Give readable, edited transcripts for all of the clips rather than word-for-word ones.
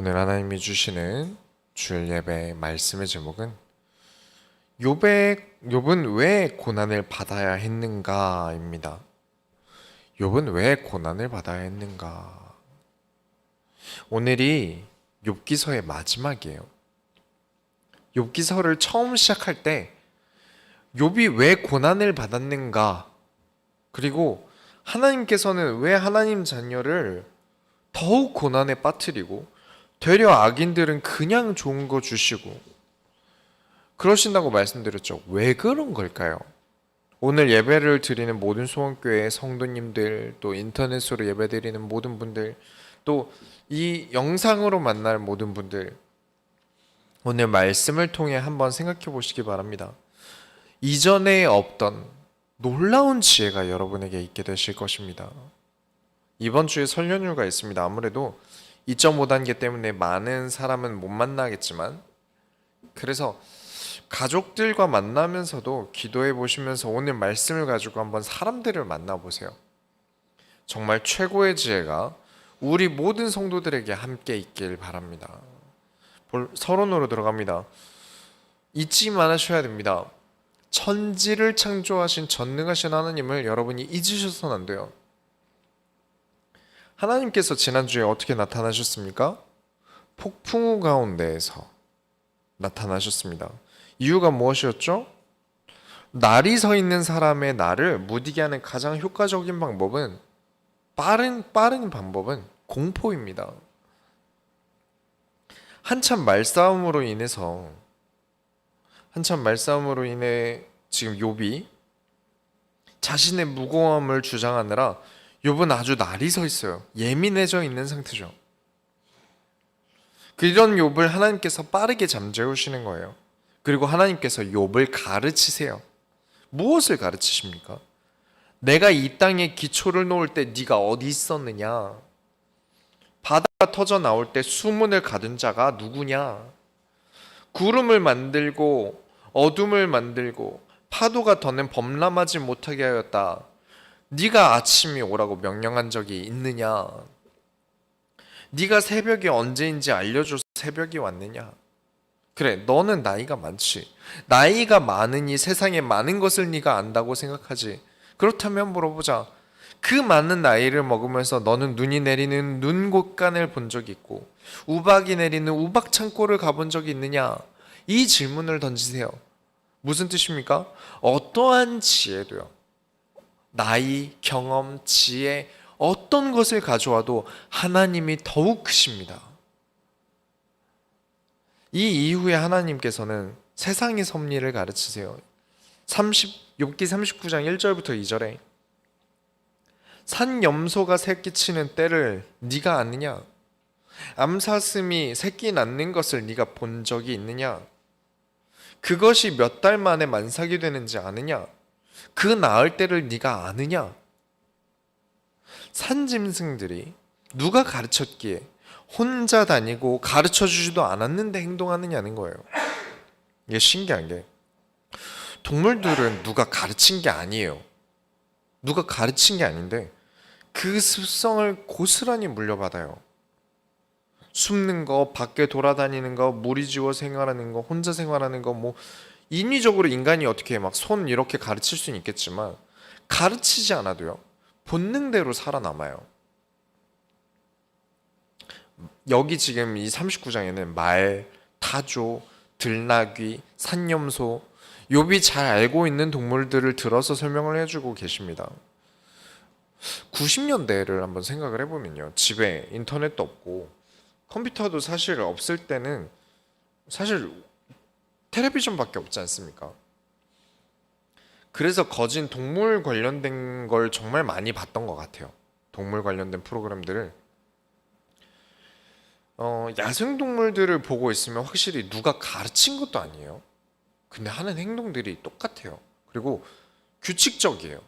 오늘 하나님이 주시는 주일 예배 말씀의 제목은 욥은 왜 고난을 받아야 했는가입니다. 욥은 왜 고난을 받아야 했는가? 오늘이 욥기서의 마지막이에요. 욥기서를 처음 시작할 때 욥이 왜 고난을 받았는가? 그리고 하나님께서는 왜 하나님 자녀를 더욱 고난에 빠뜨리고 되려 악인들은 그냥 좋은 거 주시고 그러신다고 말씀드렸죠. 왜 그런 걸까요? 오늘 예배를 드리는 모든 소원교회 성도님들, 또 인터넷으로 예배드리는 모든 분들, 또 이 영상으로 만날 모든 분들, 오늘 말씀을 통해 한번 생각해 보시기 바랍니다. 이전에 없던 놀라운 지혜가 여러분에게 있게 되실 것입니다. 이번 주에 설 연휴가 있습니다. 아무래도 2.5단계 때문에 많은 사람은 못 만나겠지만, 그래서 가족들과 만나면서도 기도해 보시면서 오늘 말씀을 가지고 한번 사람들을 만나보세요. 정말 최고의 지혜가 우리 모든 성도들에게 함께 있길 바랍니다. 서론으로 들어갑니다. 잊지 말으셔야 됩니다. 천지를 창조하신 전능하신 하나님을 여러분이 잊으셔서는 안 돼요. 하나님께서 지난주에 어떻게 나타나셨습니까? 폭풍우 가운데에서 나타나셨습니다. 이유가 무엇이었죠? 날이 서 있는 사람의 날을 무디게 하는 가장 효과적인 방법은 빠른 방법은 공포입니다. 한참 말싸움으로 인해 지금 욥이 자신의 무고함을 주장하느라 욥은 아주 날이 서 있어요. 예민해져 있는 상태죠. 이런 욥을 하나님께서 빠르게 잠재우시는 거예요. 그리고 하나님께서 욥을 가르치세요. 무엇을 가르치십니까? 내가 이 땅에 기초를 놓을 때 네가 어디 있었느냐? 바다가 터져 나올 때 수문을 가둔 자가 누구냐? 구름을 만들고 어둠을 만들고 파도가 더는 범람하지 못하게 하였다. 네가 아침이 오라고 명령한 적이 있느냐? 네가 새벽이 언제인지 알려줘서 새벽이 왔느냐? 그래, 너는 나이가 많지. 나이가 많으니 세상에 많은 것을 네가 안다고 생각하지. 그렇다면 물어보자. 그 많은 나이를 먹으면서 너는 눈이 내리는 눈곶간을 본 적이 있고 우박이 내리는 우박 창고를 가본 적이 있느냐? 이 질문을 던지세요. 무슨 뜻입니까? 어떠한 지혜도요. 나이, 경험, 지혜 어떤 것을 가져와도 하나님이 더욱 크십니다. 이 이후에 하나님께서는 세상의 섭리를 가르치세요. 욥기 39장 1절부터 2절에 산염소가 새끼치는 때를 네가 아느냐? 암사슴이 새끼 낳는 것을 네가 본 적이 있느냐? 그것이 몇 달 만에 만삭이 되는지 아느냐? 그 낳을 때를 네가 아느냐? 산짐승들이 누가 가르쳤기에 혼자 다니고 가르쳐주지도 않았는데 행동하느냐는 거예요. 이게 신기한 게 동물들은 누가 가르친 게 아니에요. 누가 가르친 게 아닌데 그 습성을 고스란히 물려받아요. 숨는 거, 밖에 돌아다니는 거, 무리지어 생활하는 거, 혼자 생활하는 거, 뭐 인위적으로 인간이 어떻게 막 손 이렇게 가르칠 수는 있겠지만 가르치지 않아도요. 본능대로 살아남아요. 여기 지금 이 39장에는 말, 타조, 들나귀, 산염소, 욥이 잘 알고 있는 동물들을 들어서 설명을 해주고 계십니다. 90년대를 한번 생각을 해보면요. 집에 인터넷도 없고 컴퓨터도 사실 없을 때는 사실 텔레비전밖에 없지 않습니까? 그래서 거진 동물 관련된 걸 정말 많이 봤던 것 같아요. 동물 관련된 프로그램들을 야생동물들을 보고 있으면 확실히 누가 가르친 것도 아니에요. 근데 하는 행동들이 똑같아요. 그리고 규칙적이에요.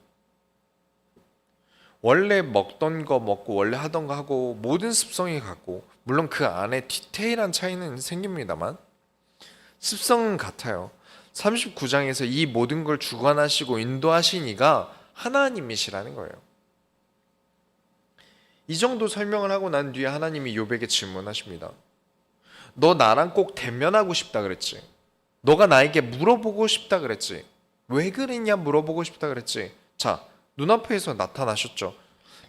원래 먹던 거 먹고 원래 하던 거 하고 모든 습성이 같고 물론 그 안에 디테일한 차이는 생깁니다만 습성은 같아요. 39장에서 이 모든 걸 주관하시고 인도하시니가 하나님이시라는 거예요. 이 정도 설명을 하고 난 뒤에 하나님이 욥에게 질문하십니다. 너 나랑 꼭 대면하고 싶다 그랬지. 너가 나에게 물어보고 싶다 그랬지. 왜 그랬냐 물어보고 싶다 그랬지. 자, 눈앞에서 나타나셨죠.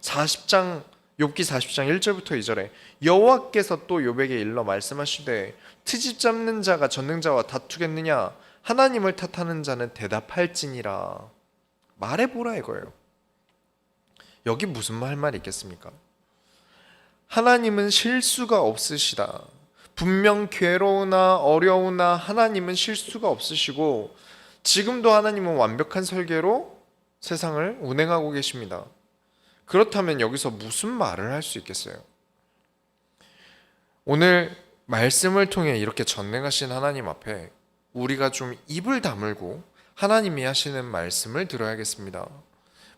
40장 욥기 40장 1절부터 2절에 여호와께서 또 욥에게 일러 말씀하시되 트집 잡는 자가 전능자와 다투겠느냐 하나님을 탓하는 자는 대답할지니라. 말해보라 이거예요. 여기 무슨 말이 있겠습니까? 하나님은 실수가 없으시다. 분명 괴로우나 어려우나 하나님은 실수가 없으시고 지금도 하나님은 완벽한 설계로 세상을 운행하고 계십니다. 그렇다면 여기서 무슨 말을 할 수 있겠어요? 오늘 말씀을 통해 이렇게 전능하신 하나님 앞에 우리가 좀 입을 다물고 하나님이 하시는 말씀을 들어야겠습니다.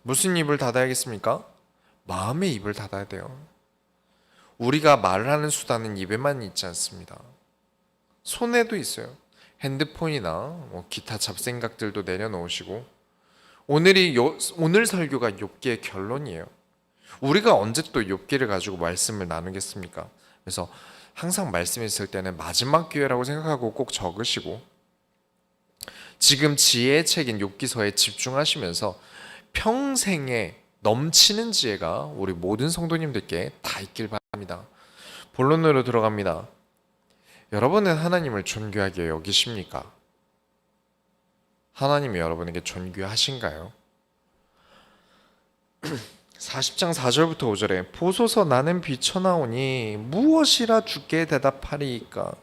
무슨 입을 닫아야겠습니까? 마음의 입을 닫아야 돼요. 우리가 말을 하는 수단은 입에만 있지 않습니다. 손에도 있어요. 핸드폰이나 기타 잡생각들도 내려놓으시고 오늘 설교가 욥기의 결론이에요. 우리가 언제 또 욥기를 가지고 말씀을 나누겠습니까? 그래서 항상 말씀이 있을 때는 마지막 기회라고 생각하고 꼭 적으시고 지금 지혜의 책인 욥기서에 집중하시면서 평생에 넘치는 지혜가 우리 모든 성도님들께 다 있길 바랍니다. 본론으로 들어갑니다. 여러분은 하나님을 존귀하게 여기십니까? 하나님이 여러분에게 존귀하신가요? 40장 4절부터 5절에 보소서 나는 비쳐나오니 무엇이라 주께 대답하리이까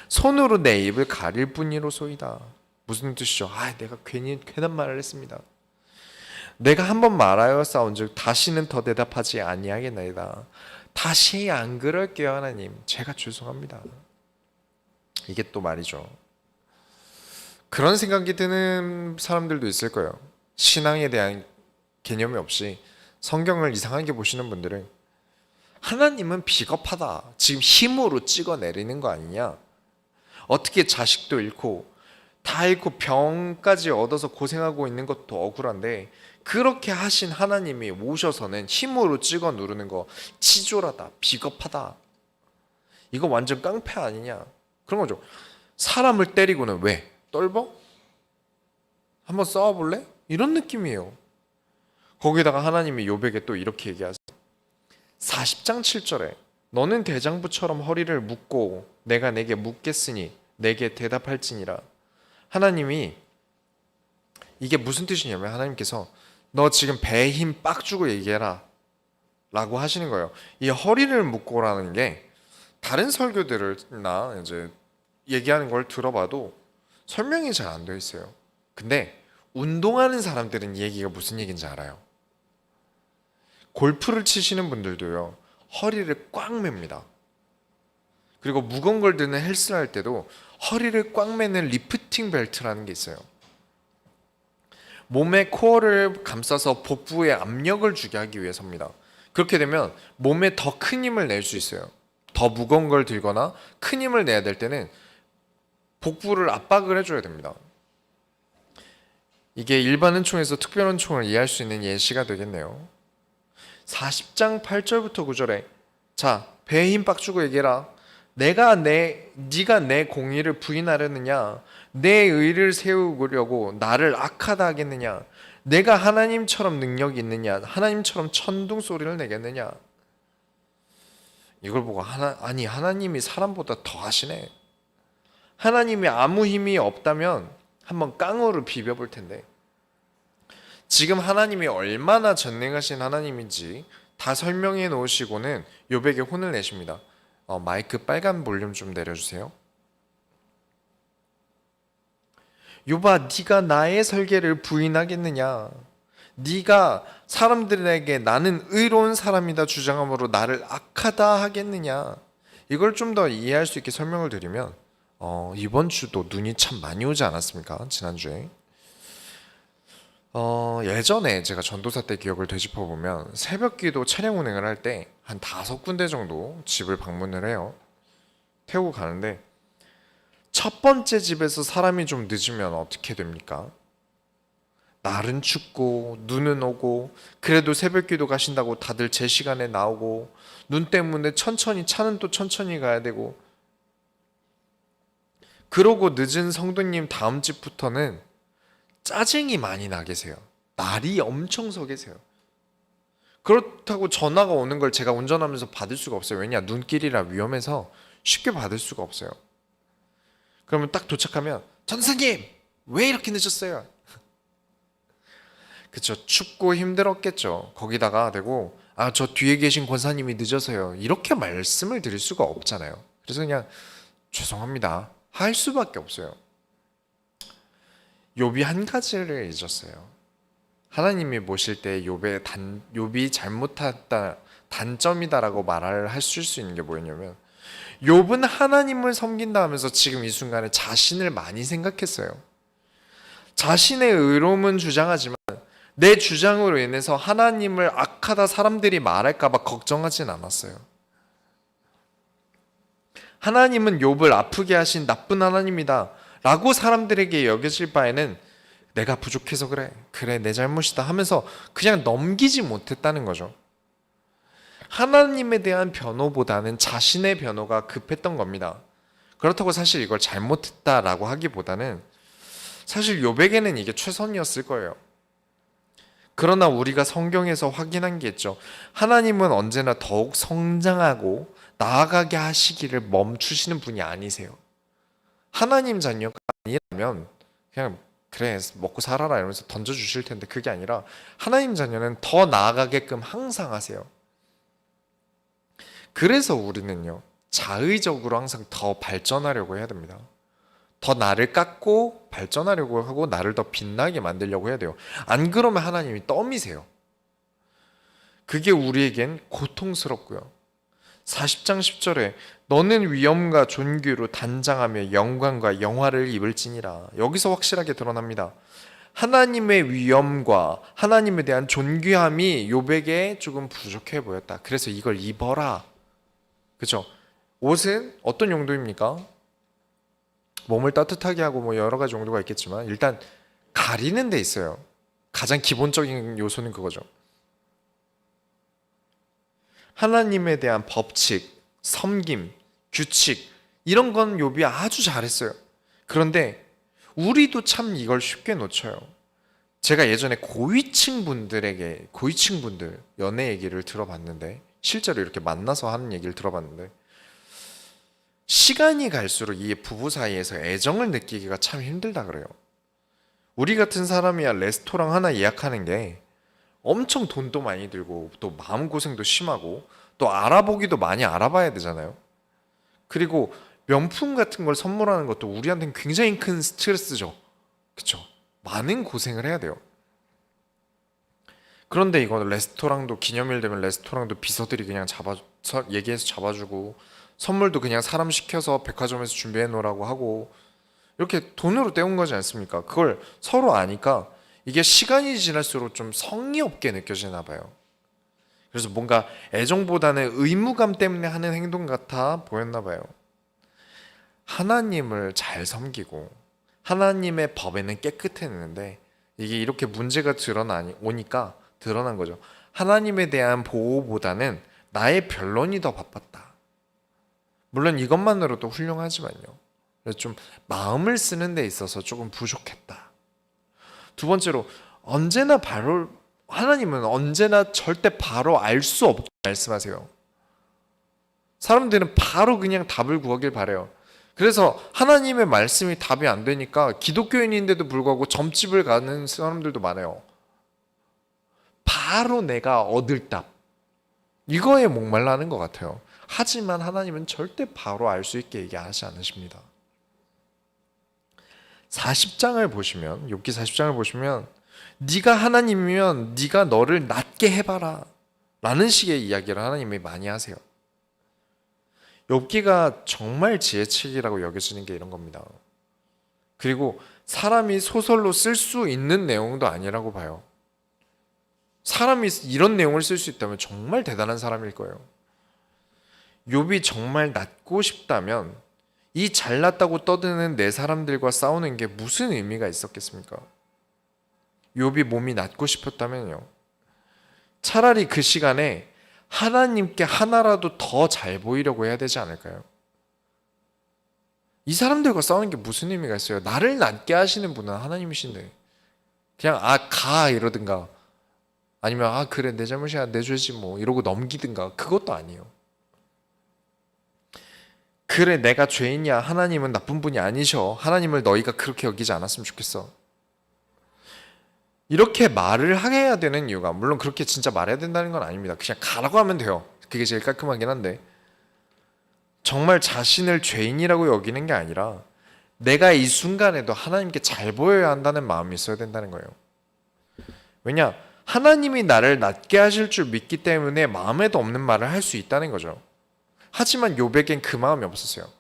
손으로 내 입을 가릴 뿐이로소이다. 무슨 뜻이죠? 내가 괜히 괜한 말을 했습니다. 내가 한번 말하였사온즉 다시는 더 대답하지 아니하겠나이다. 다시 안 그럴게요 하나님. 제가 죄송합니다. 이게 또 말이죠. 그런 생각이 드는 사람들도 있을 거예요. 신앙에 대한 개념이 없이 성경을 이상하게 보시는 분들은 하나님은 비겁하다. 지금 힘으로 찍어내리는 거 아니냐. 어떻게 자식도 잃고 다 잃고 병까지 얻어서 고생하고 있는 것도 억울한데 그렇게 하신 하나님이 오셔서는 힘으로 찍어 누르는 거 치졸하다. 비겁하다. 이거 완전 깡패 아니냐. 그런 거죠. 사람을 때리고는 왜? 떨버? 한번 싸워볼래? 이런 느낌이에요. 거기다가 하나님이 욥에게 또 이렇게 얘기하세요. 40장 7절에 너는 대장부처럼 허리를 묶고 내가 내게 묻겠으니 내게 대답할지니라. 하나님이 이게 무슨 뜻이냐면 하나님께서 너 지금 배에 힘 빡 주고 얘기해라 라고 하시는 거예요. 이 허리를 묶고라는 게 다른 설교들이나 이제 얘기하는 걸 들어봐도 설명이 잘 안 되어 있어요. 근데 운동하는 사람들은 이 얘기가 무슨 얘기인지 알아요. 골프를 치시는 분들도요 허리를 꽉 맵니다. 그리고 무거운 걸 드는 헬스를 할 때도 허리를 꽉 매는 리프팅 벨트라는 게 있어요. 몸의 코어를 감싸서 복부에 압력을 주게 하기 위해서입니다. 그렇게 되면 몸에 더 큰 힘을 낼 수 있어요. 더 무거운 걸 들거나 큰 힘을 내야 될 때는 복부를 압박을 해줘야 됩니다. 이게 일반 은총에서 특별 은총을 이해할 수 있는 예시가 되겠네요. 40장 8절부터 9절에 자, 배에 힘 빡 주고 얘기해라. 네가 내 공의를 부인하려느냐? 내 의를 세우려고 나를 악하다 하겠느냐? 내가 하나님처럼 능력이 있느냐? 하나님처럼 천둥 소리를 내겠느냐? 이걸 보고 하나님이 사람보다 더 하시네. 하나님이 아무 힘이 없다면 한번 깡으로 비벼볼 텐데 지금 하나님이 얼마나 전능하신 하나님인지 다 설명해 놓으시고는 욥에게 혼을 내십니다. 마이크 빨간 볼륨 좀 내려주세요. 욥아, 네가 나의 설계를 부인하겠느냐? 네가 사람들에게 나는 의로운 사람이다 주장함으로 나를 악하다 하겠느냐? 이걸 좀 더 이해할 수 있게 설명을 드리면 이번 주도 눈이 참 많이 오지 않았습니까? 지난주에 예전에 제가 전도사 때 기억을 되짚어보면 새벽기도 차량 운행을 할 때 한 5군데 정도 집을 방문을 해요. 태우고 가는데 첫 번째 집에서 사람이 좀 늦으면 어떻게 됩니까? 날은 춥고 눈은 오고 그래도 새벽기도 가신다고 다들 제 시간에 나오고 눈 때문에 천천히 차는 또 천천히 가야 되고 그러고 늦은 성도님 다음 집부터는 짜증이 많이 나 계세요. 날이 엄청 서 계세요. 그렇다고 전화가 오는 걸 제가 운전하면서 받을 수가 없어요. 왜냐? 눈길이라 위험해서 쉽게 받을 수가 없어요. 그러면 딱 도착하면 전사님 왜 이렇게 늦었어요? 그쵸. 춥고 힘들었겠죠. 거기다가 대고 저 뒤에 계신 권사님이 늦어서요. 이렇게 말씀을 드릴 수가 없잖아요. 그래서 그냥 죄송합니다. 할 수밖에 없어요. 욥이 한 가지를 잊었어요. 하나님이 모실 때 욥이 잘못했다 단점이다라고 말을 하실 수 있는 게 뭐였냐면 욥은 하나님을 섬긴다 하면서 지금 이 순간에 자신을 많이 생각했어요. 자신의 의로움은 주장하지만 내 주장으로 인해서 하나님을 악하다 사람들이 말할까봐 걱정하진 않았어요. 하나님은 욥을 아프게 하신 나쁜 하나님이다 라고 사람들에게 여겨질 바에는 내가 부족해서 그래 내 잘못이다 하면서 그냥 넘기지 못했다는 거죠. 하나님에 대한 변호보다는 자신의 변호가 급했던 겁니다. 그렇다고 사실 이걸 잘못했다라고 하기보다는 사실 욥에게는 이게 최선이었을 거예요. 그러나 우리가 성경에서 확인한 게 있죠. 하나님은 언제나 더욱 성장하고 나아가게 하시기를 멈추시는 분이 아니세요. 하나님 자녀가 아니라면 그냥 그래 먹고 살아라 이러면서 던져주실 텐데 그게 아니라 하나님 자녀는 더 나아가게끔 항상 하세요. 그래서 우리는요 자의적으로 항상 더 발전하려고 해야 됩니다. 더 나를 깎고 발전하려고 하고 나를 더 빛나게 만들려고 해야 돼요. 안 그러면 하나님이 떠미세요. 그게 우리에겐 고통스럽고요. 40장 10절에 너는 위엄과 존귀로 단장하며 영광과 영화를 입을지니라. 여기서 확실하게 드러납니다. 하나님의 위엄과 하나님에 대한 존귀함이 욥에게 조금 부족해 보였다. 그래서 이걸 입어라. 그죠? 옷은 어떤 용도입니까? 몸을 따뜻하게 하고 뭐 여러 가지 용도가 있겠지만 일단 가리는 데 있어요. 가장 기본적인 요소는 그거죠. 하나님에 대한 법칙, 섬김, 규칙 이런 건 욥이 아주 잘했어요. 그런데 우리도 참 이걸 쉽게 놓쳐요. 제가 예전에 고위층 분들 연애 얘기를 들어봤는데 실제로 이렇게 만나서 하는 얘기를 들어봤는데 시간이 갈수록 이 부부 사이에서 애정을 느끼기가 참 힘들다 그래요. 우리 같은 사람이야 레스토랑 하나 예약하는 게 엄청 돈도 많이 들고 또 마음고생도 심하고 또 알아보기도 많이 알아봐야 되잖아요. 그리고 명품 같은 걸 선물하는 것도 우리한테는 굉장히 큰 스트레스죠. 그쵸? 많은 고생을 해야 돼요. 그런데 이거는 레스토랑도 기념일 되면 레스토랑도 비서들이 그냥 얘기해서 잡아주고 선물도 그냥 사람 시켜서 백화점에서 준비해 놓으라고 하고 이렇게 돈으로 때운 거지 않습니까? 그걸 서로 아니까 이게 시간이 지날수록 좀 성의 없게 느껴지나 봐요. 그래서 뭔가 애정보다는 의무감 때문에 하는 행동 같아 보였나 봐요. 하나님을 잘 섬기고 하나님의 법에는 깨끗했는데 이게 이렇게 문제가 오니까 드러난 거죠. 하나님에 대한 보호보다는 나의 변론이 더 바빴다. 물론 이것만으로도 훌륭하지만요. 좀 마음을 쓰는 데 있어서 조금 부족했다. 두 번째로 하나님은 언제나 절대 바로 알 수 없게 말씀하세요. 사람들은 바로 그냥 답을 구하길 바래요. 그래서 하나님의 말씀이 답이 안 되니까 기독교인인데도 불구하고 점집을 가는 사람들도 많아요. 바로 내가 얻을 답 이거에 목말라는 것 같아요. 하지만 하나님은 절대 바로 알 수 있게 얘기하지 않으십니다. 40장을 보시면 욥기 40장을 보시면 네가 하나님이면 네가 너를 낮게 해봐라 라는 식의 이야기를 하나님이 많이 하세요. 욥기가 정말 지혜책이라고 여겨지는 게 이런 겁니다. 그리고 사람이 소설로 쓸 수 있는 내용도 아니라고 봐요. 사람이 이런 내용을 쓸 수 있다면 정말 대단한 사람일 거예요. 욥이 정말 낫고 싶다면 이 잘났다고 떠드는 네 사람들과 싸우는 게 무슨 의미가 있었겠습니까? 욥이 몸이 낫고 싶었다면요. 차라리 그 시간에 하나님께 하나라도 더 잘 보이려고 해야 되지 않을까요? 이 사람들과 싸우는 게 무슨 의미가 있어요? 나를 낫게 하시는 분은 하나님이신데 그냥 가 이러든가 아니면 그래 내 잘못이야 내줘야지 뭐 이러고 넘기든가 그것도 아니에요. 그래 내가 죄인이야 하나님은 나쁜 분이 아니셔 하나님을 너희가 그렇게 여기지 않았으면 좋겠어 이렇게 말을 하게 해야 되는 이유가 물론 그렇게 진짜 말해야 된다는 건 아닙니다. 그냥 가라고 하면 돼요. 그게 제일 깔끔하긴 한데 정말 자신을 죄인이라고 여기는 게 아니라 내가 이 순간에도 하나님께 잘 보여야 한다는 마음이 있어야 된다는 거예요. 왜냐? 하나님이 나를 낫게 하실 줄 믿기 때문에 마음에도 없는 말을 할 수 있다는 거죠. 하지만 욥에겐 그 마음이 없었어요.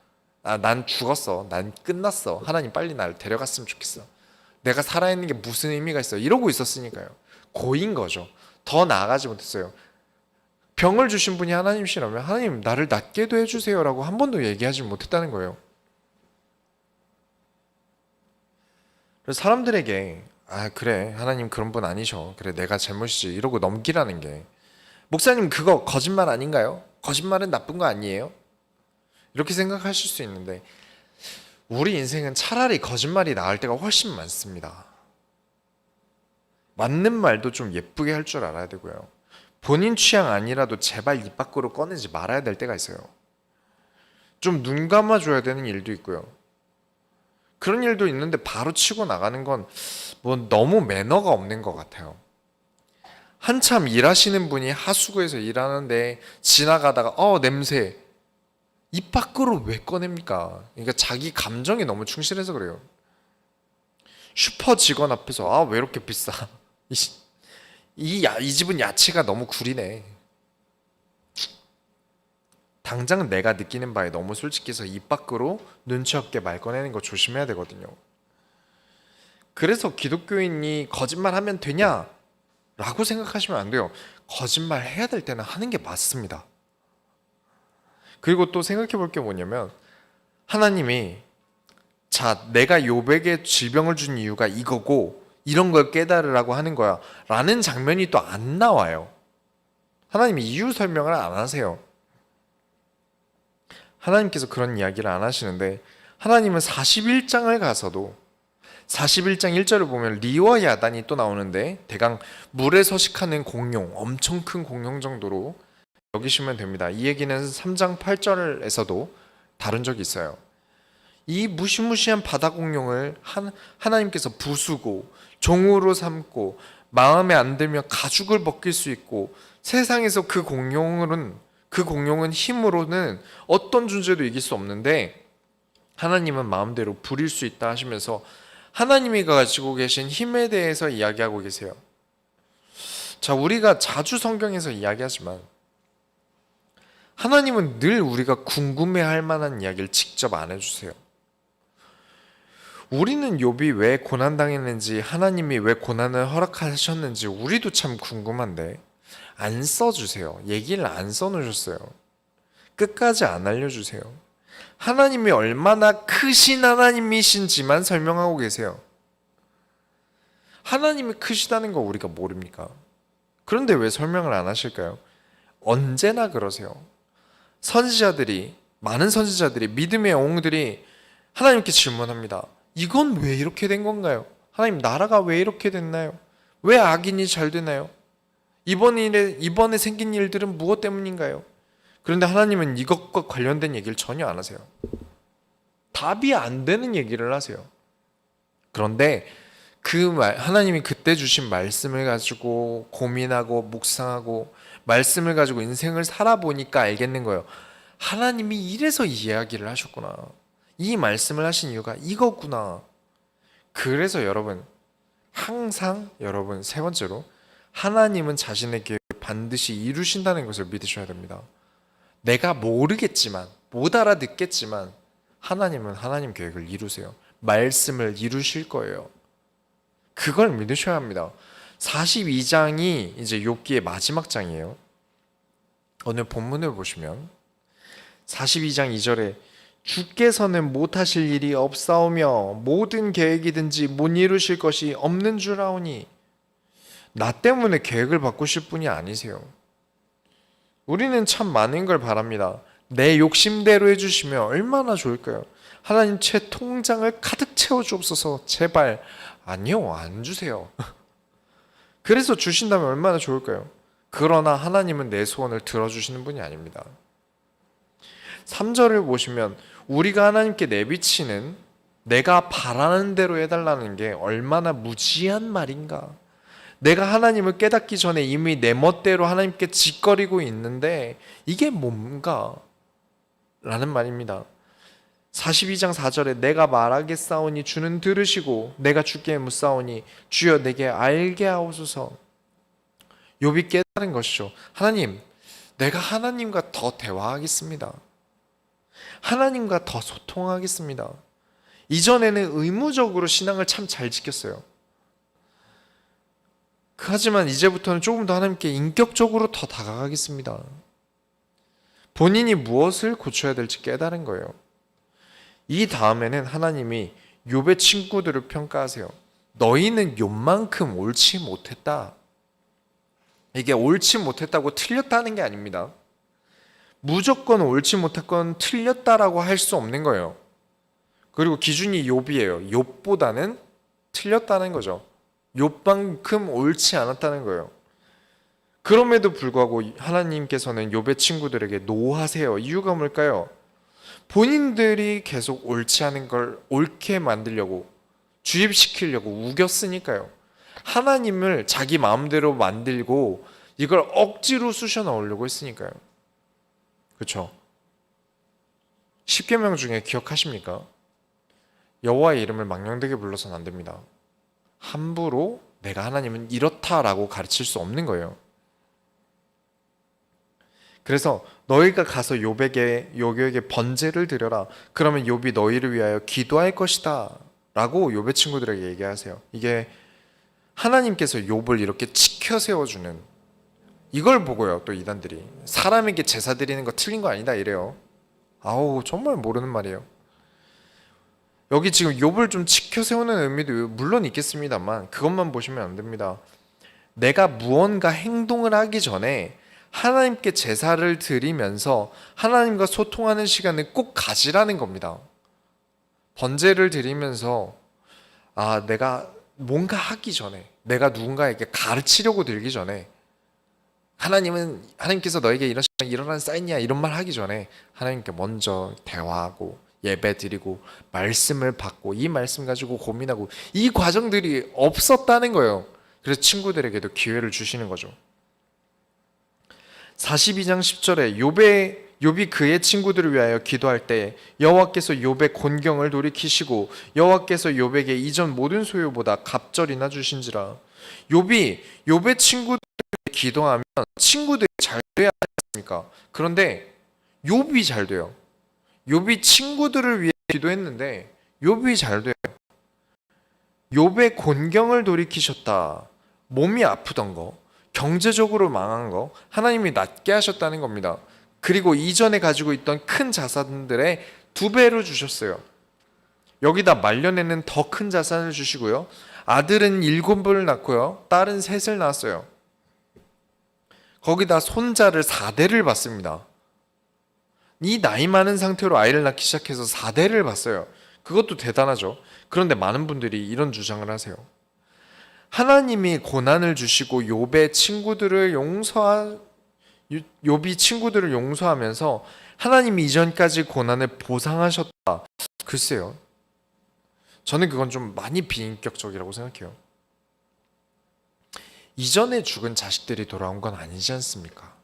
난 죽었어. 난 끝났어. 하나님 빨리 나를 데려갔으면 좋겠어. 내가 살아있는 게 무슨 의미가 있어. 이러고 있었으니까요. 고인 거죠. 더 나아가지 못했어요. 병을 주신 분이 하나님이시라면 하나님 나를 낫게도 해주세요 라고 한 번도 얘기하지 못했다는 거예요. 그래서 사람들에게 그래 하나님 그런 분 아니셔 그래 내가 잘못이지 이러고 넘기라는 게 목사님 그거 거짓말 아닌가요? 거짓말은 나쁜 거 아니에요? 이렇게 생각하실 수 있는데 우리 인생은 차라리 거짓말이 나을 때가 훨씬 많습니다. 맞는 말도 좀 예쁘게 할 줄 알아야 되고요. 본인 취향 아니라도 제발 입 밖으로 꺼내지 말아야 될 때가 있어요. 좀 눈 감아줘야 되는 일도 있고요. 그런 일도 있는데 바로 치고 나가는 건 뭐 너무 매너가 없는 것 같아요. 한참 일하시는 분이 하수구에서 일하는데 지나가다가 냄새 입 밖으로 왜 꺼냅니까? 그러니까 자기 감정에 너무 충실해서 그래요. 슈퍼 직원 앞에서 왜 이렇게 비싸? 이 집은 야채가 너무 구리네. 당장 내가 느끼는 바에 너무 솔직해서 입 밖으로 눈치 없게 말 꺼내는 거 조심해야 되거든요. 그래서 기독교인이 거짓말하면 되냐? 라고 생각하시면 안 돼요. 거짓말 해야 될 때는 하는 게 맞습니다. 그리고 또 생각해 볼 게 뭐냐면 하나님이 내가 욥에게 질병을 준 이유가 이거고 이런 걸 깨달으라고 하는 거야 라는 장면이 또 안 나와요. 하나님이 이유 설명을 안 하세요. 하나님께서 그런 이야기를 안 하시는데 하나님은 41장을 가서도 41장 1절을 보면 리와 야단이 또 나오는데 대강 물에 서식하는 공룡 엄청 큰 공룡 정도로 여기시면 됩니다. 이 얘기는 3장 8절에서도 다룬 적이 있어요. 이 무시무시한 바다 공룡을 하나님께서 부수고 종으로 삼고 마음에 안 들면 가죽을 벗길 수 있고 세상에서 그 공룡은 힘으로는 어떤 존재도 이길 수 없는데 하나님은 마음대로 부릴 수 있다 하시면서 하나님이 가지고 계신 힘에 대해서 이야기하고 계세요. 우리가 자주 성경에서 이야기하지만 하나님은 늘 우리가 궁금해할 만한 이야기를 직접 안 해주세요. 우리는 욥이 왜 고난당했는지 하나님이 왜 고난을 허락하셨는지 우리도 참 궁금한데 안 써주세요. 얘기를 안 써놓으셨어요. 끝까지 안 알려주세요. 하나님이 얼마나 크신 하나님이신지만 설명하고 계세요. 하나님이 크시다는 거 우리가 모릅니까? 그런데 왜 설명을 안 하실까요? 언제나 그러세요. 많은 선지자들이 믿음의 영웅들이 하나님께 질문합니다. 이건 왜 이렇게 된 건가요? 하나님 나라가 왜 이렇게 됐나요? 왜 악인이 잘 되나요? 이번에 생긴 일들은 무엇 때문인가요? 그런데 하나님은 이것과 관련된 얘기를 전혀 안 하세요. 답이 안 되는 얘기를 하세요. 그런데 하나님이 그때 주신 말씀을 가지고 고민하고 묵상하고 말씀을 가지고 인생을 살아보니까 알겠는 거예요. 하나님이 이래서 이 이야기를 하셨구나. 이 말씀을 하신 이유가 이거구나. 그래서 항상 세 번째로 하나님은 자신의 계획을 반드시 이루신다는 것을 믿으셔야 됩니다. 내가 모르겠지만 못 알아듣겠지만 하나님은 하나님 계획을 이루세요. 말씀을 이루실 거예요. 그걸 믿으셔야 합니다. 42장이 이제 욥기의 마지막 장이에요. 오늘 본문을 보시면 42장 2절에 주께서는 못하실 일이 없사오며 모든 계획이든지 못 이루실 것이 없는 줄 아오니 나 때문에 계획을 바꾸실 분이 아니세요. 우리는 참 많은 걸 바랍니다. 내 욕심대로 해주시면 얼마나 좋을까요? 하나님 제 통장을 가득 채워주옵소서. 제발. 아니요, 안 주세요. 그래서 주신다면 얼마나 좋을까요? 그러나 하나님은 내 소원을 들어주시는 분이 아닙니다. 3절을 보시면 우리가 하나님께 내비치는 내가 바라는 대로 해달라는 게 얼마나 무지한 말인가. 내가 하나님을 깨닫기 전에 이미 내 멋대로 하나님께 짓거리고 있는데 이게 뭔가? 라는 말입니다. 42장 4절에 내가 말하겠사오니 주는 들으시고 내가 주께 묻사오니 주여 내게 알게 하옵소서. 욥이 깨달은 것이죠. 하나님, 내가 하나님과 더 대화하겠습니다. 하나님과 더 소통하겠습니다. 이전에는 의무적으로 신앙을 참 잘 지켰어요. 하지만 이제부터는 조금 더 하나님께 인격적으로 더 다가가겠습니다. 본인이 무엇을 고쳐야 될지 깨달은 거예요. 이 다음에는 하나님이 욥의 친구들을 평가하세요. 너희는 욥만큼 옳지 못했다. 이게 옳지 못했다고 틀렸다는 게 아닙니다. 무조건 옳지 못했건 틀렸다라고 할 수 없는 거예요. 그리고 기준이 욥이에요. 욥보다는 틀렸다는 거죠. 욥만큼 옳지 않았다는 거예요. 그럼에도 불구하고 하나님께서는 욥의 친구들에게 노하세요. 이유가 뭘까요? 본인들이 계속 옳지 않은 걸 옳게 만들려고, 주입시키려고 우겼으니까요. 하나님을 자기 마음대로 만들고 이걸 억지로 쑤셔 넣으려고 했으니까요. 그렇죠? 십계명 중에 기억하십니까? 여호와의 이름을 망령되게 불러서는 안 됩니다. 함부로 내가 하나님은 이렇다라고 가르칠 수 없는 거예요. 그래서 너희가 가서 욥에게 번제를 드려라. 그러면 욥이 너희를 위하여 기도할 것이다 라고 욥의 친구들에게 얘기하세요. 이게 하나님께서 욥을 이렇게 치켜 세워주는, 이걸 보고요 또 이단들이 사람에게 제사 드리는 거 틀린 거 아니다 이래요. 아우, 정말 모르는 말이에요. 여기 지금 욥을 좀 치켜 세우는 의미도 물론 있겠습니다만 그것만 보시면 안 됩니다. 내가 무언가 행동을 하기 전에 하나님께 제사를 드리면서 하나님과 소통하는 시간을 꼭 가지라는 겁니다. 번제를 드리면서 내가 뭔가 하기 전에, 내가 누군가에게 가르치려고 들기 전에, 하나님께서 너에게 이런 시간에 일어나는 사인이야 이런 말 하기 전에 하나님께 먼저 대화하고 예배 드리고 말씀을 받고 이 말씀 가지고 고민하고, 이 과정들이 없었다는 거예요. 그래서 친구들에게도 기회를 주시는 거죠. 42장 10절에 욥이 그의 친구들을 위하여 기도할 때 여호와께서 욥의 곤경을 돌이키시고 여호와께서 욥에게 이전 모든 소유보다 갑절이나 주신지라. 욥의 친구들에게 기도하면 친구들이 잘 돼야 하겠습니까? 그런데 욥이 잘 돼요. 욥이 친구들을 위해 기도했는데 욥이 잘 돼요. 욥의 곤경을 돌이키셨다. 몸이 아프던 거, 경제적으로 망한 거 하나님이 낫게 하셨다는 겁니다. 그리고 이전에 가지고 있던 큰 자산들의 2배로 주셨어요. 여기다 말년에는 더 큰 자산을 주시고요. 아들은 7을 낳고요. 딸은 3을 낳았어요. 거기다 손자를 4대를 받습니다. 이 나이 많은 상태로 아이를 낳기 시작해서 4대를 받어요. 그것도 대단하죠. 그런데 많은 분들이 이런 주장을 하세요. 하나님이 고난을 주시고 욥이 친구들을 용서하면서 하나님이 이전까지 고난을 보상하셨다. 글쎄요. 저는 그건 좀 많이 비인격적이라고 생각해요. 이전에 죽은 자식들이 돌아온 건 아니지 않습니까?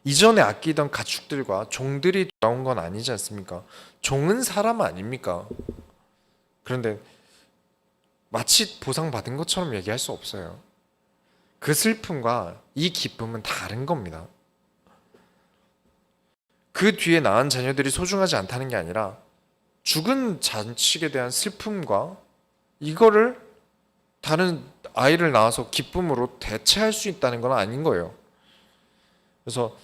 이전에 아끼던 가축들과 종들이 돌아온 건 아니지 않습니까? 종은 사람 아닙니까? 그런데 마치 보상받은 것처럼 얘기할 수 없어요. 그 슬픔과 이 기쁨은 다른 겁니다. 그 뒤에 낳은 자녀들이 소중하지 않다는 게 아니라 죽은 자식에 대한 슬픔과 이거를 다른 아이를 낳아서 기쁨으로 대체할 수 있다는 건 아닌 거예요. 그래서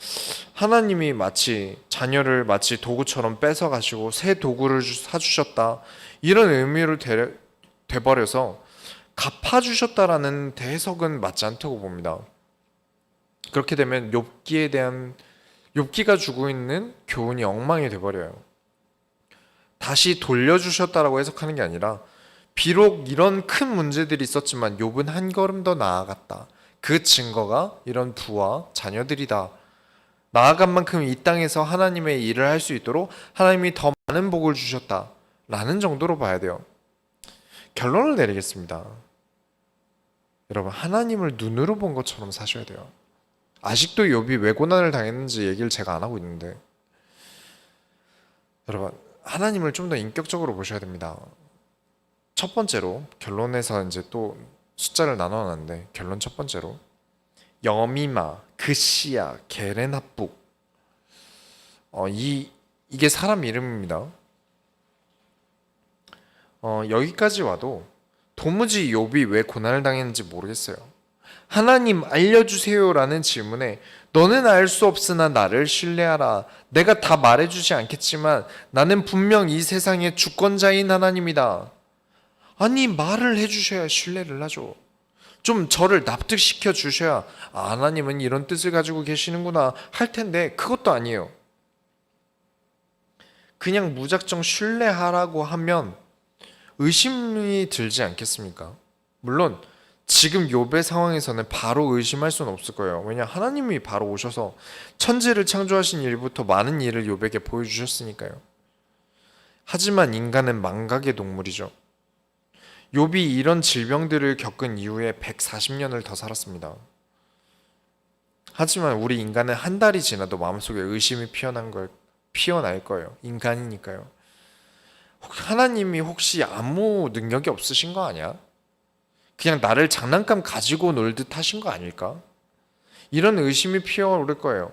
하나님이 마치 자녀를 마치 도구처럼 뺏어가시고 새 도구를 사주셨다 이런 의미로 돼버려서 갚아주셨다라는 대해석은 맞지 않다고 봅니다. 그렇게 되면 욥기가 주고 있는 교훈이 엉망이 돼버려요. 다시 돌려주셨다라고 해석하는 게 아니라 비록 이런 큰 문제들이 있었지만 욥은 한 걸음 더 나아갔다. 그 증거가 이런 부와 자녀들이다. 나아간 만큼 이 땅에서 하나님의 일을 할 수 있도록 하나님이 더 많은 복을 주셨다. 라는 정도로 봐야 돼요. 결론을 내리겠습니다. 여러분, 하나님을 눈으로 본 것처럼 사셔야 돼요. 아직도 욥이 왜 고난을 당했는지 얘기를 제가 안 하고 있는데, 여러분, 하나님을 좀 더 인격적으로 보셔야 됩니다. 첫 번째로, 결론에서 이제 또 숫자를 나눠놨는데, 결론 첫 번째로 여미마, 그시야, 게레나북, 이게 사람 이름입니다. 여기까지 와도 도무지 욥이 왜 고난을 당했는지 모르겠어요. 하나님 알려주세요라는 질문에 너는 알 수 없으나 나를 신뢰하라. 내가 다 말해주지 않겠지만 나는 분명 이 세상의 주권자인 하나님이다. 아니, 말을 해주셔야 신뢰를 하죠. 좀 저를 납득시켜 주셔야 하나님은 이런 뜻을 가지고 계시는구나 할 텐데 그것도 아니에요. 그냥 무작정 신뢰하라고 하면 의심이 들지 않겠습니까? 물론 지금 욥의 상황에서는 바로 의심할 수는 없을 거예요. 왜냐, 하나님이 바로 오셔서 천지를 창조하신 일부터 많은 일을 욥에게 보여주셨으니까요. 하지만 인간은 망각의 동물이죠. 욥이 이런 질병들을 겪은 이후에 140년을 더 살았습니다. 하지만 우리 인간은 한 달이 지나도 마음속에 의심이 피어날 거예요. 인간이니까요. 하나님이 혹시 아무 능력이 없으신 거 아니야? 그냥 나를 장난감 가지고 놀듯 하신 거 아닐까? 이런 의심이 피어오를 거예요.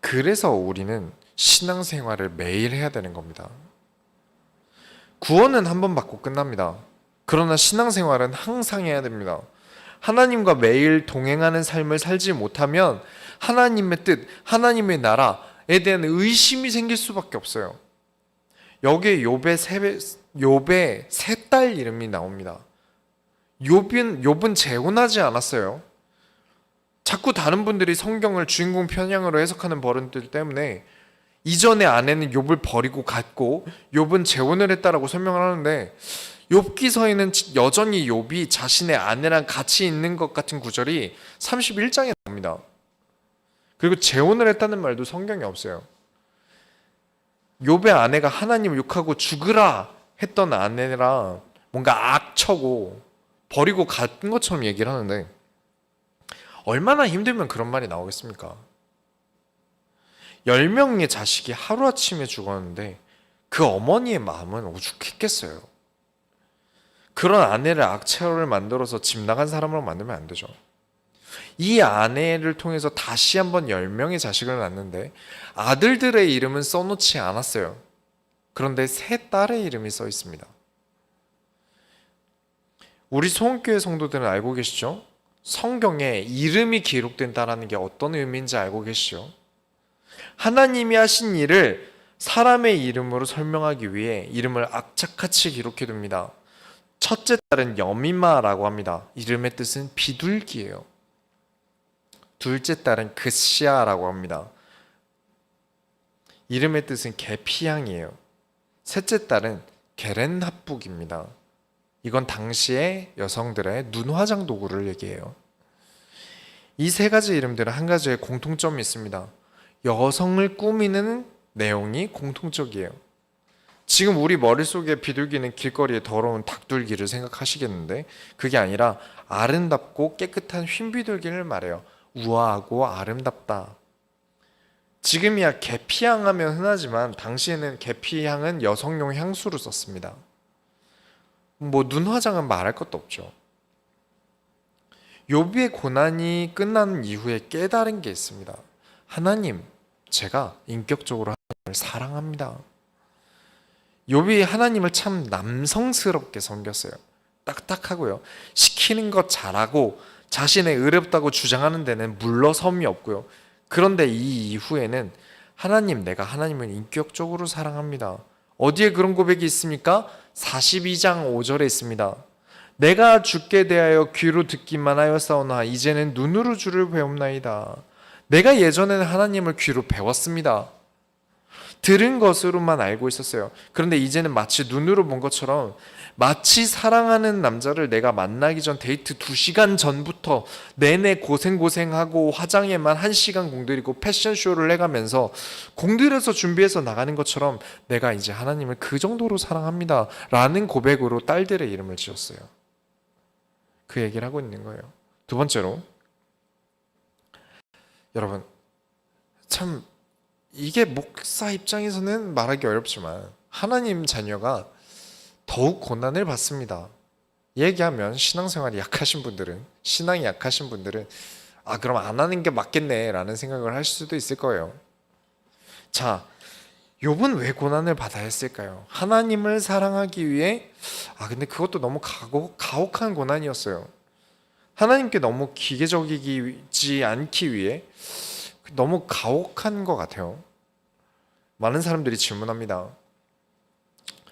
그래서 우리는 신앙생활을 매일 해야 되는 겁니다. 구원은 한 번 받고 끝납니다. 그러나 신앙생활은 항상 해야 됩니다. 하나님과 매일 동행하는 삶을 살지 못하면 하나님의 뜻, 하나님의 나라에 대한 의심이 생길 수밖에 없어요. 여기에 욥의 세 딸 이름이 나옵니다. 욥은 재혼하지 않았어요. 자꾸 다른 분들이 성경을 주인공 편향으로 해석하는 버릇들 때문에 이전의 아내는 욥을 버리고 갔고 욥은 재혼을 했다라고 설명을 하는데, 욥기서에는 여전히 욥이 자신의 아내랑 같이 있는 것 같은 구절이 31장에 나옵니다. 그리고 재혼을 했다는 말도 성경에 없어요. 욥의 아내가 하나님을 욕하고 죽으라 했던 아내라 뭔가 악처고 버리고 간 것처럼 얘기를 하는데, 얼마나 힘들면 그런 말이 나오겠습니까? 10명의 자식이 하루아침에 죽었는데 그 어머니의 마음은 오죽했겠어요. 그런 아내를 악체를 만들어서 집 나간 사람으로 만들면 안 되죠. 이 아내를 통해서 다시 한번 10명의 자식을 낳는데 아들들의 이름은 써놓지 않았어요. 그런데 세 딸의 이름이 써 있습니다. 우리 소원교회 성도들은 알고 계시죠? 성경에 이름이 기록된다는 게 어떤 의미인지 알고 계시죠? 하나님이 하신 일을 사람의 이름으로 설명하기 위해 이름을 악착같이 기록해둡니다. 첫째 딸은 여미마라고 합니다. 이름의 뜻은 비둘기예요. 둘째 딸은 그시아라고 합니다. 이름의 뜻은 계피향이에요. 셋째 딸은 게렌합북입니다. 이건 당시의 여성들의 눈화장 도구를 얘기해요. 이 세 가지 이름들은 한 가지의 공통점이 있습니다. 여성을 꾸미는 내용이 공통적이에요. 지금 우리 머릿속에 비둘기는 길거리에 더러운 닭둘기를 생각하시겠는데 그게 아니라 아름답고 깨끗한 흰비둘기를 말해요. 우아하고 아름답다. 지금이야 계피향 하면 흔하지만 당시에는 계피향은 여성용 향수로 썼습니다. 눈화장은 말할 것도 없죠. 욥의 고난이 끝난 이후에 깨달은 게 있습니다. 하나님, 제가 인격적으로 하나님을 사랑합니다. 욥이 하나님을 참 남성스럽게 섬겼어요. 딱딱하고요. 시키는 것 잘하고 자신의 의롭다고 주장하는 데는 물러섬이 없고요. 그런데 이 이후에는 하나님, 내가 하나님을 인격적으로 사랑합니다. 어디에 그런 고백이 있습니까? 42장 5절에 있습니다. 내가 주께 대하여 귀로 듣기만 하였사오나 이제는 눈으로 주를 배웁나이다. 내가 예전에는 하나님을 귀로 배웠습니다. 들은 것으로만 알고 있었어요. 그런데 이제는 마치 눈으로 본 것처럼, 마치 사랑하는 남자를 내가 만나기 전 데이트 2시간 전부터 내내 고생하고 화장에만 1시간 공들이고 패션쇼를 해가면서 공들여서 준비해서 나가는 것처럼 내가 이제 하나님을 그 정도로 사랑합니다 라는 고백으로 딸들의 이름을 지었어요. 그 얘기를 하고 있는 거예요. 두 번째로, 여러분, 참 이게 목사 입장에서는 말하기 어렵지만 하나님 자녀가 더욱 고난을 받습니다. 얘기하면 신앙생활이 약하신 분들은, 신앙이 약하신 분들은 아 그럼 안 하는 게 맞겠네 라는 생각을 할 수도 있을 거예요. 자, 욥은 왜 고난을 받아야 했을까요? 하나님을 사랑하기 위해, 근데 그것도 너무 가혹한 고난이었어요. 하나님께 너무 기계적이지 않기 위해 너무 가혹한 것 같아요. 많은 사람들이 질문합니다.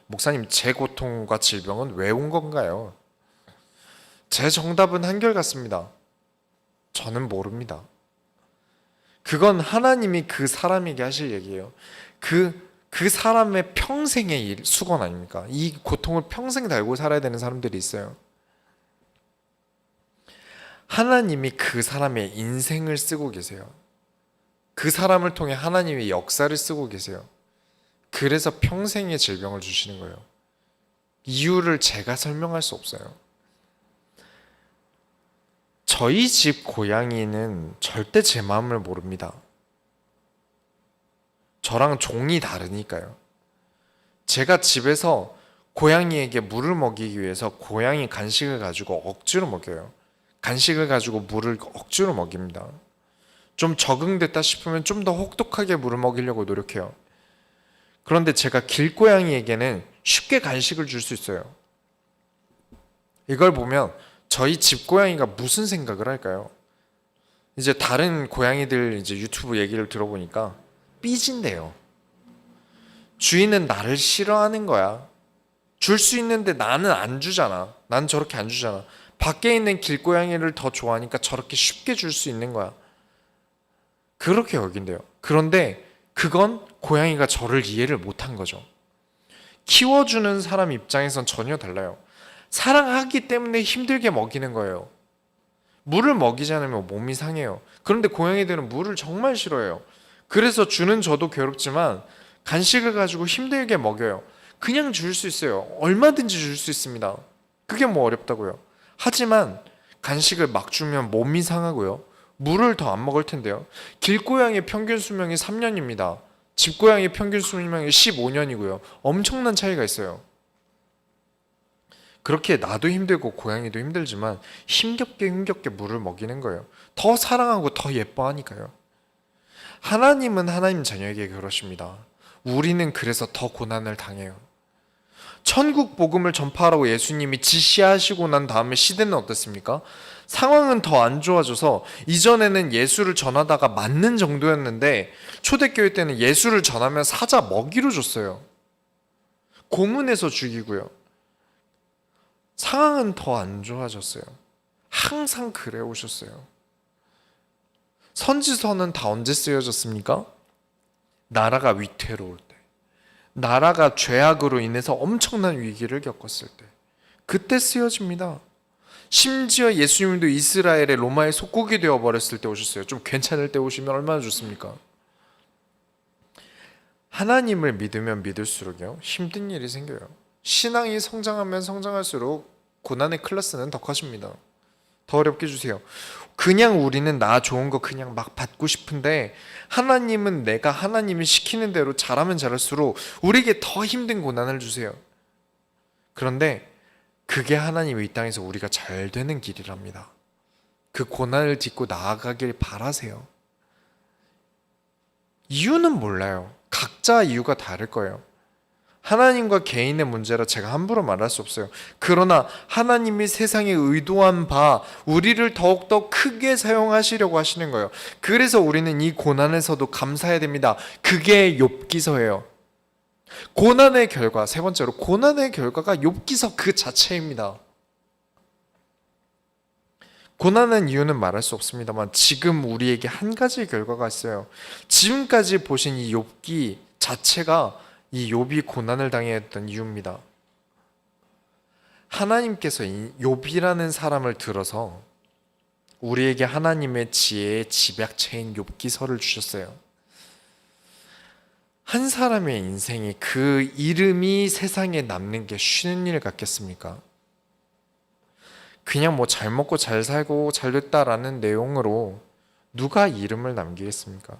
목사님, 제 고통과 질병은 왜 온 건가요? 제 정답은 한결같습니다. 저는 모릅니다. 그건 하나님이 그 사람에게 하실 얘기예요. 그 사람의 평생의 수건 아닙니까? 이 고통을 평생 달고 살아야 되는 사람들이 있어요. 하나님이 그 사람의 인생을 쓰고 계세요. 그 사람을 통해 하나님의 역사를 쓰고 계세요. 그래서 평생의 질병을 주시는 거예요. 이유를 제가 설명할 수 없어요. 저희 집 고양이는 절대 제 마음을 모릅니다. 저랑 종이 다르니까요. 제가 집에서 고양이에게 물을 먹이기 위해서 고양이 간식을 가지고 억지로 먹여요. 간식을 가지고 물을 억지로 먹입니다. 좀 적응됐다 싶으면 좀 더 혹독하게 물을 먹이려고 노력해요. 그런데 제가 길고양이에게는 쉽게 간식을 줄 수 있어요. 이걸 보면 저희 집고양이가 무슨 생각을 할까요? 이제 다른 고양이들 이제 유튜브 얘기를 들어보니까 삐진대요. 주인은 나를 싫어하는 거야. 줄 수 있는데 나는 안 주잖아. 난 저렇게 안 주잖아. 밖에 있는 길고양이를 더 좋아하니까 저렇게 쉽게 줄 수 있는 거야. 그렇게 여긴대요. 그런데 그건 고양이가 저를 이해를 못한 거죠. 키워주는 사람 입장에선 전혀 달라요. 사랑하기 때문에 힘들게 먹이는 거예요. 물을 먹이지 않으면 몸이 상해요. 그런데 고양이들은 물을 정말 싫어해요. 그래서 주는 저도 괴롭지만 간식을 가지고 힘들게 먹여요. 그냥 줄 수 있어요. 얼마든지 줄 수 있습니다. 그게 뭐 어렵다고요. 하지만 간식을 막 주면 몸이 상하고요. 물을 더 안 먹을 텐데요. 길고양이 평균 수명이 3년입니다. 집고양이 평균 수명이 15년이고요. 엄청난 차이가 있어요. 그렇게 나도 힘들고 고양이도 힘들지만 힘겹게 물을 먹이는 거예요. 더 사랑하고 더 예뻐하니까요. 하나님은 하나님 자녀에게 그러십니다. 우리는 그래서 더 고난을 당해요. 천국 복음을 전파하라고 예수님이 지시하시고 난 다음에 시대는 어땠습니까? 상황은 더 안 좋아져서 이전에는 예수를 전하다가 맞는 정도였는데 초대교회 때는 예수를 전하면 사자 먹이로 줬어요. 고문해서 죽이고요. 상황은 더 안 좋아졌어요. 항상 그래 오셨어요. 선지서는 다 언제 쓰여졌습니까? 나라가 위태로울 때, 나라가 죄악으로 인해서 엄청난 위기를 겪었을 때, 그때 쓰여집니다. 심지어 예수님도 이스라엘의 로마의 속국이 되어버렸을 때 오셨어요. 좀 괜찮을 때 오시면 얼마나 좋습니까? 하나님을 믿으면 믿을수록요 힘든 일이 생겨요. 신앙이 성장하면 성장할수록 고난의 클래스는 더 커집니다. 더 어렵게 주세요. 그냥 우리는 나 좋은 거 그냥 막 받고 싶은데 하나님은 내가 하나님이 시키는 대로 잘하면 잘할수록 우리에게 더 힘든 고난을 주세요. 그런데 그게 하나님이 이 땅에서 우리가 잘 되는 길이랍니다. 그 고난을 딛고 나아가길 바라세요. 이유는 몰라요. 각자 이유가 다를 거예요. 하나님과 개인의 문제라 제가 함부로 말할 수 없어요. 그러나 하나님이 세상에 의도한 바 우리를 더욱더 크게 사용하시려고 하시는 거예요. 그래서 우리는 이 고난에서도 감사해야 됩니다. 그게 욥기서예요. 고난의 결과, 세 번째로 고난의 결과가 욥기서 그 자체입니다. 고난의 이유는 말할 수 없습니다만 지금 우리에게 한 가지 결과가 있어요. 지금까지 보신 이 욥기 자체가 이 욥이 고난을 당해야 했던 이유입니다. 하나님께서 이 욥이라는 사람을 들어서 우리에게 하나님의 지혜의 집약체인 욥기서를 주셨어요. 한 사람의 인생이 그 이름이 세상에 남는 게 쉬운 일 같겠습니까? 그냥 뭐 잘 먹고 잘 살고 잘 됐다라는 내용으로 누가 이름을 남기겠습니까?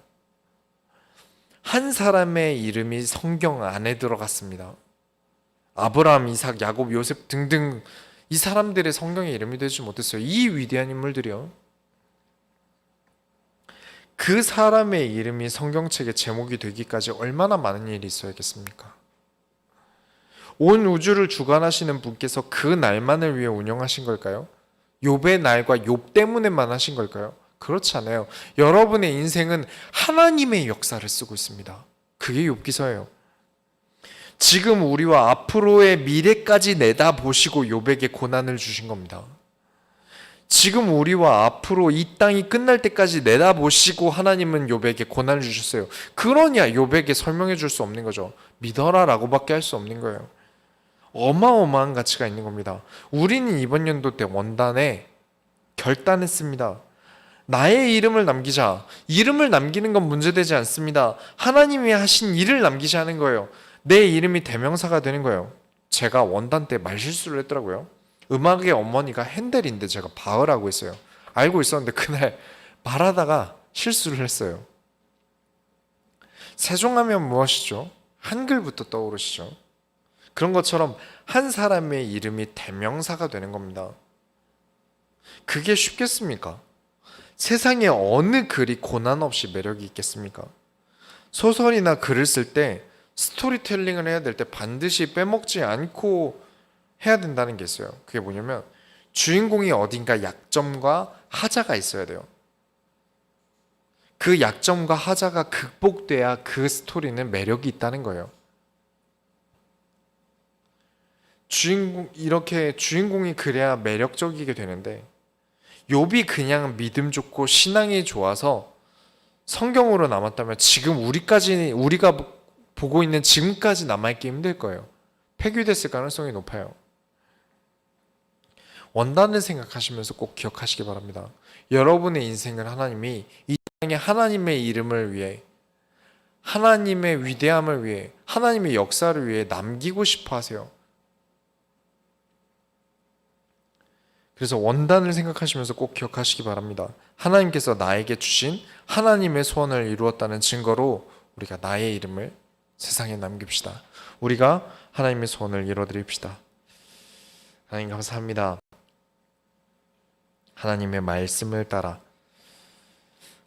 한 사람의 이름이 성경 안에 들어갔습니다. 아브라함, 이삭, 야곱, 요셉 등등 이 사람들의 성경의 이름이 되지 못했어요. 이 위대한 인물들이요. 그 사람의 이름이 성경책의 제목이 되기까지 얼마나 많은 일이 있어야겠습니까? 온 우주를 주관하시는 분께서 그 날만을 위해 운영하신 걸까요? 욥의 날과 욥 때문에만 하신 걸까요? 그렇지 않아요. 여러분의 인생은 하나님의 역사를 쓰고 있습니다. 그게 욥기서예요. 지금 우리와 앞으로의 미래까지 내다보시고 욥에게 고난을 주신 겁니다. 지금 우리와 앞으로 이 땅이 끝날 때까지 내다보시고 하나님은 욥에게 고난을 주셨어요. 그러냐 욥에게 설명해 줄 수 없는 거죠. 믿어라 라고밖에 할 수 없는 거예요. 어마어마한 가치가 있는 겁니다. 우리는 이번 연도 때 원단에 결단했습니다. 나의 이름을 남기자. 이름을 남기는 건 문제되지 않습니다. 하나님이 하신 일을 남기자는 거예요. 내 이름이 대명사가 되는 거예요. 제가 원단 때 말실수를 했더라고요. 음악의 어머니가 핸델인데 제가 바흐라고 했어요. 알고 있었는데 그날 말하다가 실수를 했어요. 세종하면 무엇이죠? 한글부터 떠오르시죠? 그런 것처럼 한 사람의 이름이 대명사가 되는 겁니다. 그게 쉽겠습니까? 세상에 어느 글이 고난 없이 매력이 있겠습니까? 소설이나 글을 쓸 때 스토리텔링을 해야 될 때 반드시 빼먹지 않고 해야 된다는 게 있어요. 그게 뭐냐면 주인공이 어딘가 약점과 하자가 있어야 돼요. 그 약점과 하자가 극복돼야 그 스토리는 매력이 있다는 거예요. 이렇게 주인공이 그래야 매력적이게 되는데 욥이 그냥 믿음 좋고 신앙이 좋아서 성경으로 남았다면 지금 우리가 보고 있는 지금까지 남아있기 힘들 거예요. 폐기됐을 가능성이 높아요. 원단을 생각하시면서 꼭 기억하시기 바랍니다. 여러분의 인생을 하나님이 이 땅에 하나님의 이름을 위해, 하나님의 위대함을 위해, 하나님의 역사를 위해 남기고 싶어 하세요. 그래서 원단을 생각하시면서 꼭 기억하시기 바랍니다. 하나님께서 나에게 주신 하나님의 소원을 이루었다는 증거로 우리가 나의 이름을 세상에 남깁시다. 우리가 하나님의 소원을 이뤄드립시다. 하나님 감사합니다. 하나님의 말씀을 따라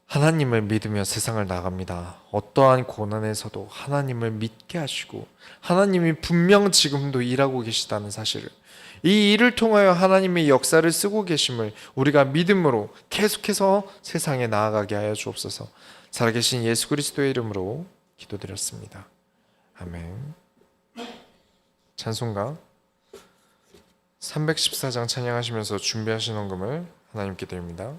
하나님을 믿으며 세상을 나갑니다. 어떠한 고난에서도 하나님을 믿게 하시고 하나님이 분명 지금도 일하고 계시다는 사실을, 이 일을 통하여 하나님의 역사를 쓰고 계심을 우리가 믿음으로 계속해서 세상에 나아가게 하여 주옵소서. 살아계신 예수 그리스도의 이름으로 기도드렸습니다. 아멘. 찬송가 314장 찬양하시면서 준비하신 헌금을 하나님께 드립니다.